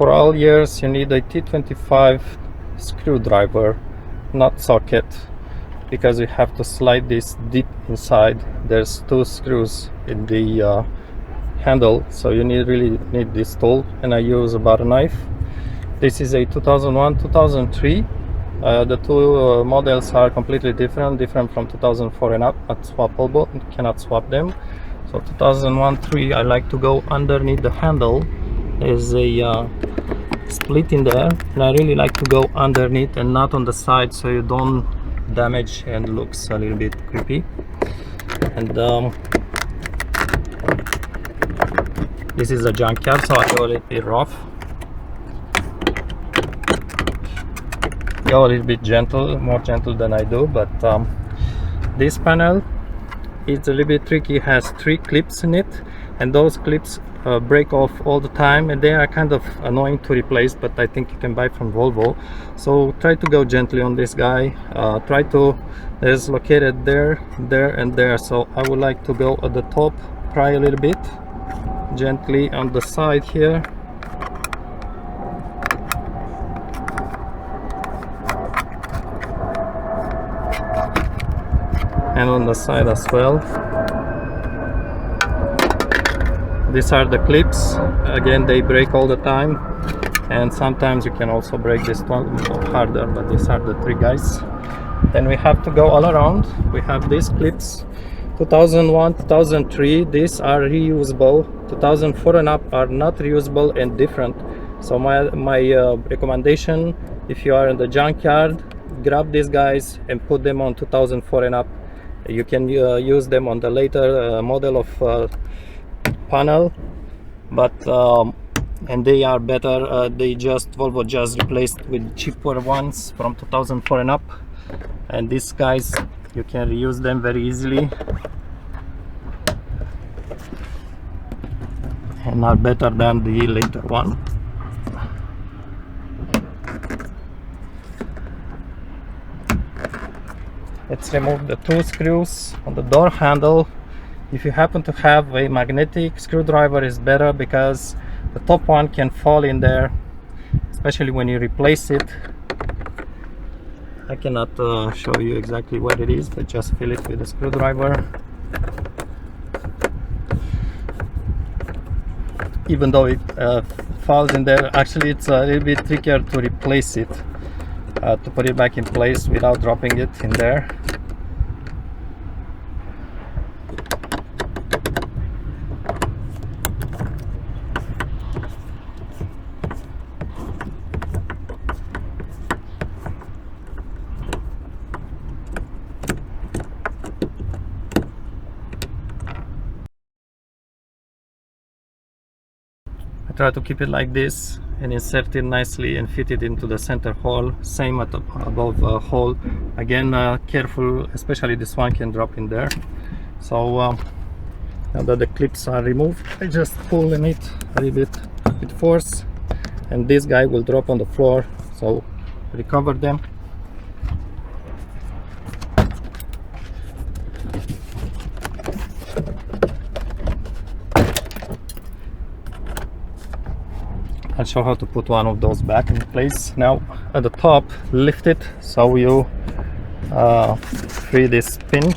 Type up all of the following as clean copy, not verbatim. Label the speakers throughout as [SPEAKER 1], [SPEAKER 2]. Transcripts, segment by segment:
[SPEAKER 1] for all years you need a T25 screwdriver, not socket, because you have to slide this deep inside. There's 2 screws in the handle, so you really need this tool, and I use a butter knife. This is a 2001-2003. The two models are completely different from 2004 and up, not swappable, cannot swap them. So 2001-3, I like to go underneath the handle. There's a split in there, and I really like to go underneath and not on the side, so you don't damage and looks a little bit creepy. And this is a junkyard, so I go a little bit rough, go a little bit gentle, more gentle than I do. But this panel is a little bit tricky. It has 3 clips in it, and those clips break off all the time, and they are kind of annoying to replace, but I think you can buy from Volvo. So try to go gently on this guy. There's located there, there and there, so I would like to go at the top, pry a little bit gently on the side here, and on the side as well. These are the clips. Again, they break all the time, and sometimes you can also break this one harder, but these are the 3 guys. Then we have to go all around. We have these clips, 2001, 2003, these are reusable. 2004 and up are not reusable and different. So my recommendation, if you are in the junkyard, grab these guys and put them on 2004 and up. You can use them on the later model of panel, but and they are better. Volvo just replaced with cheaper ones from 2004 and up, and these guys you can reuse them very easily and are better than the later one. Let's remove the 2 screws on the door handle. If you happen to have a magnetic screwdriver, is better, because the top one can fall in there, especially when you replace it. I cannot show you exactly what it is, but just feel it with a screwdriver. Even though it falls in there, actually it's a little bit trickier to replace it, to put it back in place without dropping it in there. I try to keep it like this and insert it nicely and fit it into the center hole. Same at the above hole. Again, careful, especially this one can drop in there. So now that the clips are removed, I just pull in it a little bit with force, and this guy will drop on the floor. So recover them. I'll show how to put one of those back in place. Now at the top, lift it so you free this pin,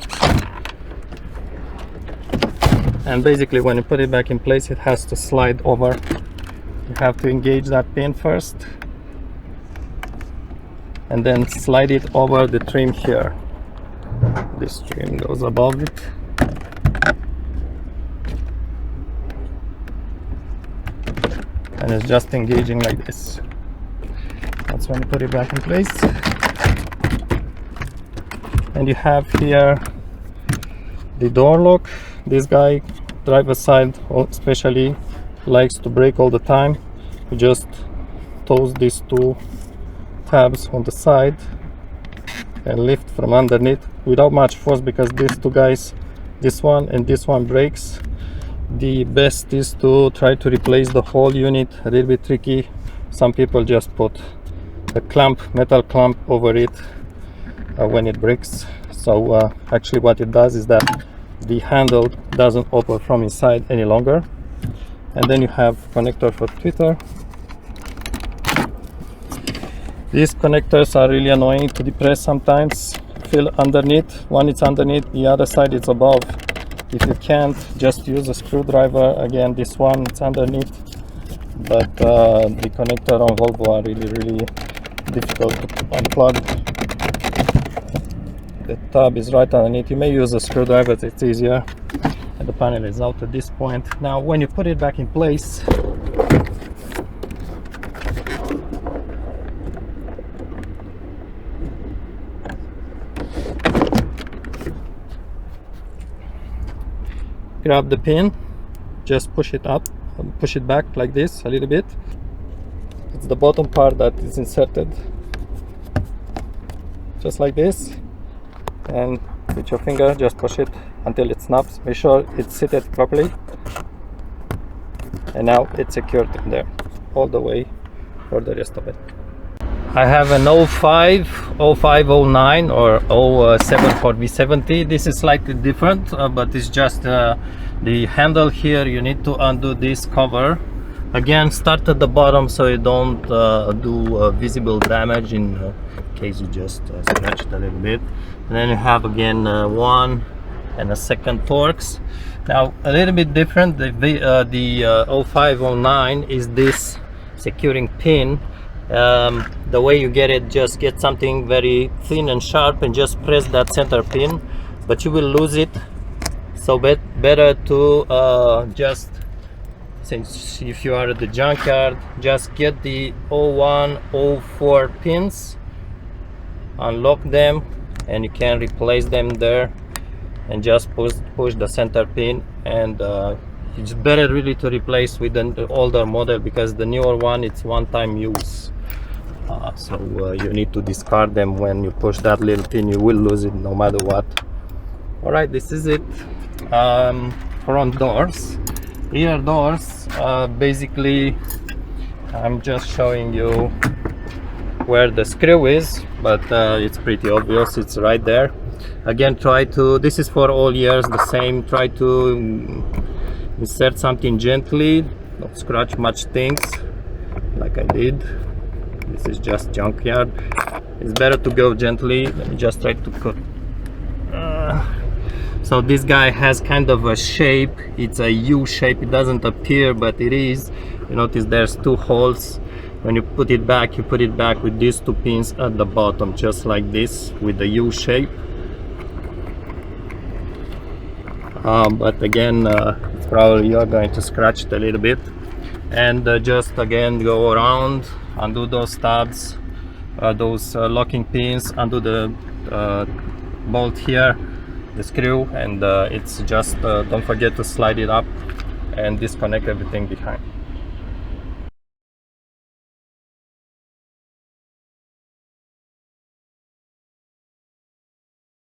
[SPEAKER 1] and basically when you put it back in place, it has to slide over. You have to engage that pin first and then slide it over the trim here. This trim goes above it. And it's just engaging like this. That's when you put it back in place. And you have here the door lock. This guy, driver's side especially, likes to break all the time. You just toss these 2 tabs on the side and lift from underneath without much force, because these 2 guys, this one and this one, breaks. The best is to try to replace the whole unit. A little bit tricky. Some people just put a clamp, metal clamp over it when it breaks. So actually what it does is that the handle doesn't open from inside any longer. And then you have connector for tweeter. These connectors are really annoying to depress sometimes. Feel underneath, one is underneath, the other side is above. If you can't, just use a screwdriver. Again, this one is underneath, but the connector on Volvo are really difficult to unplug. The tab is right underneath. You may use a screwdriver, it's easier. And the panel is out at this point. Now when you put it back in place, grab the pin, just push it up, push it back like this a little bit. It's the bottom part that is inserted, just like this, and with your finger just push it until it snaps. Make sure it's seated properly, and now it's secured in there all the way for the rest of it. I have an 05, 09 or 07 for V70. This is slightly different, but it's just the handle here. You need to undo this cover. Again, start at the bottom so you don't do visible damage in case you just scratch it a little bit. And then you have again one and a second Torx. Now a little bit different. The 05, 09 is this securing pin. The way you get it, just get something very thin and sharp and just press that center pin, but you will lose it. So better to just, since if you are at the junkyard, just get the 01, 04 pins, unlock them, and you can replace them there, and just push the center pin. And it's better really to replace with the older model, because the newer one, it's one-time use. So you need to discard them. When you push that little pin, you will lose it no matter what. All right, this is it. Front doors, rear doors, basically I'm just showing you where the screw is, but it's pretty obvious, it's right there. Again, try to, this is for all years the same, try to insert something gently, don't scratch much things like I did. This is just junkyard. It's better to go gently. Let me just try to cut. So this guy has kind of a shape. It's a U shape. It doesn't appear, but it is. You notice there's two holes. When you put it back, you put it back with these two pins at the bottom, just like this, with the U shape. But again, it's probably you're going to scratch it a little bit. And just again go around, undo those tabs, those locking pins, undo the bolt here, the screw, and it's just don't forget to slide it up and disconnect everything behind.